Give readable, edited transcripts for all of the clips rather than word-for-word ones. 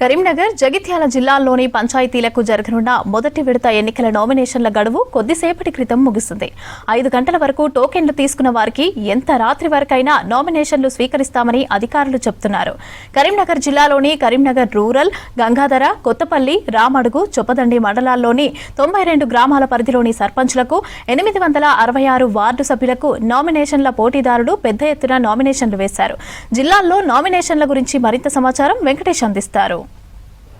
కరీంనగర్, జగిత్యాల జిల్లాల్లోని పంచాయతీలకు జరగనున్న మొదటి విడత ఎన్నికల నామినేషన్ల గడువు కొద్దిసేపటి క్రితం ముగిసింది. 5 గంటల వరకు టోకెన్లు తీసుకున్న వారికి ఎంత రాత్రి వరకైనా నామినేషన్లు స్వీకరిస్తామని అధికారులు చెబుతున్నారు. కరీంనగర్ జిల్లాలోని కరీంనగర్ రూరల్, గంగాధర, కొత్తపల్లి, రామడుగు, చొప్పదండి మండలాల్లోని 92 గ్రామాల పరిధిలోని సర్పంచ్లకు, 866 వార్డు సభ్యులకు నామినేషన్ల పోటీదారులు పెద్ద ఎత్తున నామినేషన్లు వేశారు. జిల్లాల్లో నామినేషన్ల గురించి మరింత సమాచారం వెంకటేష్ అందిస్తారు.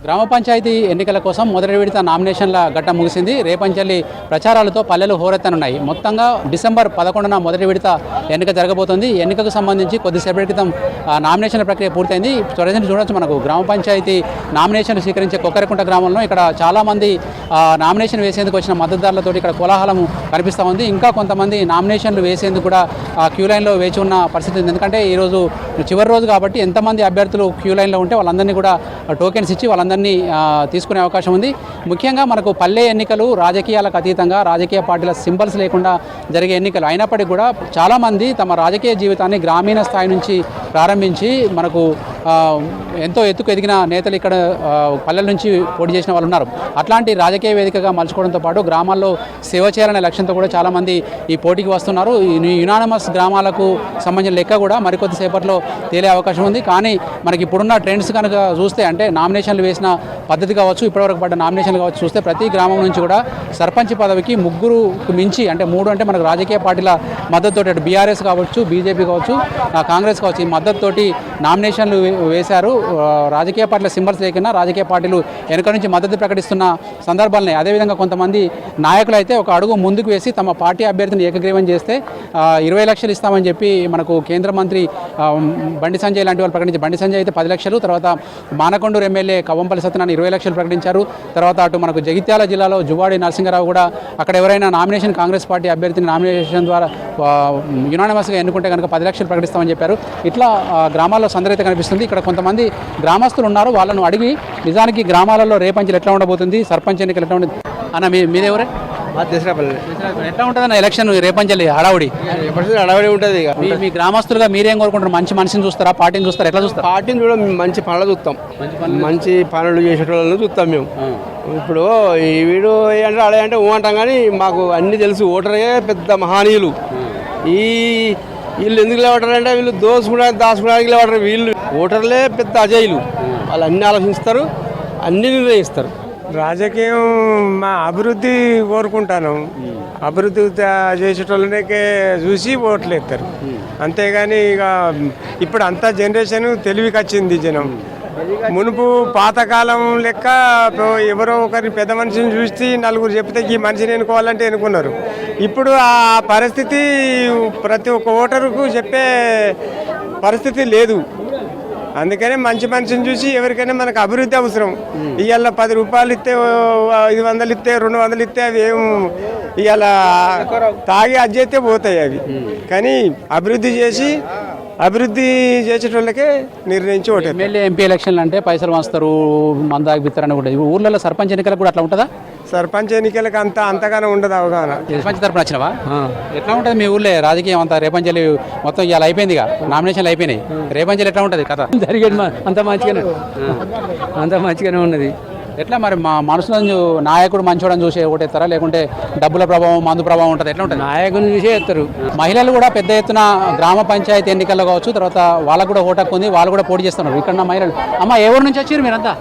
గ్రామ పంచాయతీ ఎన్నికల కోసం మొదటి విడత నామినేషన్ల ఘట్టం ముగిసింది. రేపంచల్లి ప్రచారాలతో పల్లెలు హోరెత్తనున్నాయి. మొత్తంగా డిసెంబర్ 11న మొదటి విడత ఎన్నిక జరగబోతోంది. ఎన్నికకు సంబంధించి కొద్దిసేపటి క్రితం నామినేషన్ల ప్రక్రియ పూర్తయింది. త్వరగా చూడొచ్చు మనకు గ్రామ పంచాయతీ నామినేషన్లు స్వీకరించే కొక్కరకుంట గ్రామంలో ఇక్కడ చాలామంది నామినేషన్ వేసేందుకు వచ్చిన మద్దతుదారులతో ఇక్కడ కోలాహలం కనిపిస్తూ ఉంది. ఇంకా కొంతమంది నామినేషన్లు వేసేందుకు కూడా క్యూ లైన్లో వేచి ఉన్న పరిస్థితి ఉంది. ఎందుకంటే ఈరోజు చివరి రోజు కాబట్టి ఎంతమంది అభ్యర్థులు క్యూ లైన్లో ఉంటే వాళ్ళందరినీ కూడా టోకెన్స్ ఇచ్చి వాళ్ళందరినీ తీసుకునే అవకాశం ఉంది. ముఖ్యంగా మనకు పల్లె ఎన్నికలు రాజకీయాలకు అతీతంగా రాజకీయ పార్టీల సింబల్స్ లేకుండా జరిగే ఎన్నికలు అయినప్పటికీ కూడా చాలామంది తమ రాజకీయ జీవితాన్ని గ్రామీణ స్థాయి నుంచి ప్రారంభించి మనకు ఎంతో ఎత్తుకు ఎదిగిన నేతలు ఇక్కడ పల్లెల నుంచి పోటీ చేసిన వాళ్ళు ఉన్నారు. అట్లాంటి రాజకీయ వేదికగా మలుచుకోవడంతో పాటు గ్రామాల్లో సేవ చేయాలనే లక్ష్యంతో కూడా చాలామంది ఈ పోటీకి వస్తున్నారు. యునానిమస్ గ్రామాలకు సంబంధించిన లెక్క కూడా మరికొద్ది సేపట్లో తేలే అవకాశం ఉంది. కానీ మనకి ఇప్పుడున్న ట్రెండ్స్ కనుక చూస్తే అంటే నామినేషన్లు వేసిన పద్ధతి కావచ్చు, ఇప్పటివరకు పడ్డ నామినేషన్లు కావచ్చు చూస్తే ప్రతి గ్రామం నుంచి కూడా సర్పంచ్ పదవికి 3కు మించి అంటే 3 అంటే మనకు రాజకీయ పార్టీల మద్దతుతోటి అటు బీఆర్ఎస్ కావచ్చు, బీజేపీ కావచ్చు, కాంగ్రెస్ కావచ్చు ఈ మద్దతుతోటి నామినేషన్లు వేశారు. రాజకీయ పార్టీల సింబల్స్ లేకుండా రాజకీయ పార్టీలు వెనుక నుంచి మద్దతు ప్రకటిస్తున్న సందర్భాలనే. అదేవిధంగా కొంతమంది నాయకులు అయితే ఒక అడుగు ముందుకు వేసి తమ పార్టీ అభ్యర్థిని ఏకగ్రీవం చేస్తే 20 లక్షలు ఇస్తామని చెప్పి మనకు కేంద్ర మంత్రి బండి సంజయ్ లాంటి వాళ్ళు ప్రకటించారు. బండి సంజయ్ అయితే 10 లక్షలు, తర్వాత మానకొండూరు ఎమ్మెల్యే కవ్వంపల్లి సత్యనారాయణ 20 లక్షలు ప్రకటించారు. తర్వాత అటు మనకు జగిత్యాల జిల్లాలో జువాడి నరసింహరావు కూడా అక్కడ ఎవరైనా నామినేషన్ కాంగ్రెస్ పార్టీ అభ్యర్థిని నామినేషన్ ద్వారా యునానిమస్గా ఎన్నుకుంటే కనుక 10 లక్షలు ప్రకటిస్తామని చెప్పారు. ఇట్లా గ్రామాల్లో సందరైతే కనిపిస్తుంది. ఇక్కడ కొంతమంది గ్రామస్తులు ఉన్నారు, వాళ్ళను అడిగి నిజానికి గ్రామాలలో రేపంచలు ఎట్లా ఉండబోతుంది, సర్పంచ్ ఎన్నికలు ఎట్లా ఉంటుంది అన్న మీదేవరే ఎట్లా ఉంటుందన్న ఎలక్షన్ రేపంచలి హడావుడి హడావుడి ఉంటుంది. మీ గ్రామస్తులుగా మీరేం కోరుకుంటారు? మంచి మనిషిని చూస్తారా, పార్టీని చూస్తారా, ఎట్లా చూస్తారు? పార్టీని కూడా మంచి పనులు చూస్తాం, మంచి పనులు చేసేటోళ్ళని చూస్తాం మేము. ఇప్పుడు ఈ వీడు అంటే అలా అంటే అంటాం కానీ మాకు అన్ని తెలుసు. ఓటరే పెద్ద మహానీయులు. వీళ్ళు ఎందుకు లేవటారంటే వీళ్ళు దాచుకోవడానికి లేవటారు. వీళ్ళు ఓటర్లే పెద్ద అజయులు. వాళ్ళు అన్ని ఆలోచిస్తారు, అన్ని నిర్ణయిస్తారు. రాజకీయం మా అభివృద్ధి కోరుకుంటాను. అభివృద్ధి చేసేటోళ్ళకే చూసి ఓట్లు వేస్తారు. అంతేగాని ఇక ఇప్పుడు అంతా జనరేషన్ తెలివికి వచ్చింది జనం. మునుపు పాతకాలం లెక్క ఎవరో ఒకరిని పెద్ద మనిషిని చూసి నలుగురు చెప్తే ఈ మనిషిని ఎన్నుకోవాలంటే ఎన్నుకున్నారు. ఇప్పుడు ఆ పరిస్థితి ప్రతి ఒక్క ఓటరుకు చెప్పే పరిస్థితి లేదు. అందుకనే మంచి మనిషిని చూసి ఎవరికైనా మనకు అభివృద్ధి అవసరం. ఇవాళ 10 రూపాయలు ఇస్తే 500 ఇస్తే 200 ఇస్తే అవి ఏం ఇవాళ తాగి అజ్జైతే పోతాయి అవి. కానీ అభివృద్ధి చేసేటోళ్ళకే నిర్ణయించి ఓటు. ఎమ్మెల్యే ఎంపీ ఎలక్షన్లు అంటే పైసలు వస్తారు, మందాకి బిత్తరని కూడా. ఊర్లలో సర్పంచ్ ఎన్నికలకు కూడా అట్లా ఉంటుందా? సర్పంచ్ ఎన్నికలకు అంతగానో ఉండదు అవగాహన. సర్పంచ్ తరపున వచ్చినవా? ఎట్లా ఉంటుంది మీ ఊళ్ళో రాజకీయం అంతా? రేపంచలి మొత్తం ఇవాళ అయిపోయింది, నామినేషన్లు అయిపోయినాయి. రేపంచలి ఎట్లా ఉంటుంది కథ? జరిగేది అంత మంచిగానే ఉన్నది. ఎట్లా మరి మా మనసులో నాయకుడు మంచోడని చూసి ఓటేస్తారా, లేకుంటే డబ్బుల ప్రభావం, మందు ప్రభావం ఉంటుంది? ఎట్లా ఉంటుంది? నాయకుని చూసే ఎత్తారు. మహిళలు కూడా పెద్ద ఎత్తున గ్రామ పంచాయతీ ఎన్నికల్లో కావచ్చు, తర్వాత వాళ్ళకు కూడా ఓటు హక్కు ఉంది, వాళ్ళు కూడా పోటీ చేస్తున్నారు. ఇక్కడ మహిళలు అమ్మ ఏ ఊరు నుంచి వచ్చారు మీరంతా?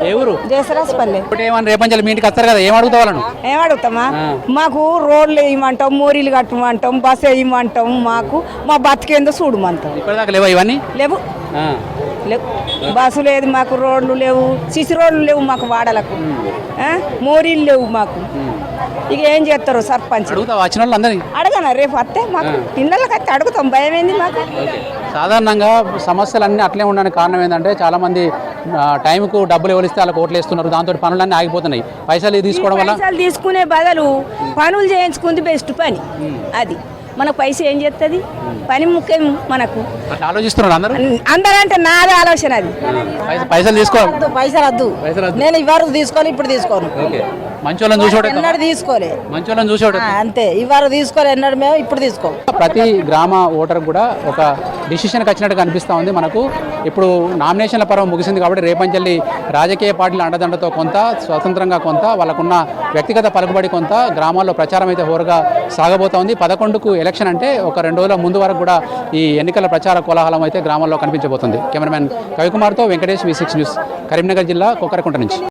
ఏ ఊరు? జయసరాజపల్లి. ఏమన్నా రేపంచలి మీ ఇంటికి వస్తారు కదా, ఏం అడుగుతా వాళ్ళను? ఏం అడుగుతామా? మాకు రోడ్లు వేయమంటాం, మోరీలు కట్టమంటాం, బస్సు వేయమంటాం. మాకు మా బతికేందో చూడమంటాం. ఇప్పటిదాకా లేవా ఇవన్నీ? లేవు, బస్సు లేదు మాకు, రోడ్లు లేవు, సిసి రోడ్లు లేవు మాకు, వాడలకు మోరీలు లేవు మాకు. ఇక ఏం చేస్తారు సర్పంచ్? వచ్చిన వాళ్ళు అందరినీ అడగనా? రేపు వస్తే మాకు పిల్లలకి అయితే అడుగుతాం, భయం ఏంది మాకు? సాధారణంగా సమస్యలన్నీ అట్లే ఉండడానికి కారణం ఏంటంటే చాలామంది టైంకు డబ్బులు ఎవరిస్తే వాళ్ళకి ఓట్లు వేస్తున్నారు, దాంతో పనులన్నీ ఆగిపోతున్నాయి. పైసలు తీసుకోవడం వల్ల పైసలు తీసుకునే బదులు పనులు చేయించుకుంది బెస్ట్ పని. అది మనకు పైసా ఏం చేస్తుంది పని ముఖ్యం మనకు అట్లా ఆలోచిస్తున్నారు అందరూ. అందరంటే నాది ఆలోచన అది పైసలు తీసుకోవాలి. పైసలు వద్దు నేను ఇవ్వరు తీసుకోవాలి ఇప్పుడు తీసుకోను ఓకే, మంచోళ్ళని చూసి ఎన్నడు తీసుకోలే మంచోళ్ళని చూసి అంతే ఇవ్వరు తీసుకోలే ఎన్నడు మేము ఇప్పుడు తీసుకో ప్రతి గ్రామ ఓటర్ కూడా ఒక డిసిషన్కి వచ్చినట్టుగా అనిపిస్తూ ఉంది మనకు. ఇప్పుడు నామినేషన్ల పర్వం ముగిసింది కాబట్టి రేపంచల్లి రాజకీయ పార్టీల అండదండతో కొంత, స్వతంత్రంగా కొంత, వాళ్ళకున్న వ్యక్తిగత పలుకుబడి కొంత గ్రామాల్లో ప్రచారం అయితే హోరుగా సాగబోతోంది. 11కు ఎలక్షన్ అంటే ఒక 2 రోజుల ముందు వరకు కూడా ఈ ఎన్నికల ప్రచార కోలాహలం అయితే గ్రామాల్లో కనిపించబోతుంది. కెమెరామెన్ కవికుమార్తో వెంకటేష్, V6 న్యూస్, కరీంనగర్ జిల్లా కొక్కరకుంట నుంచి.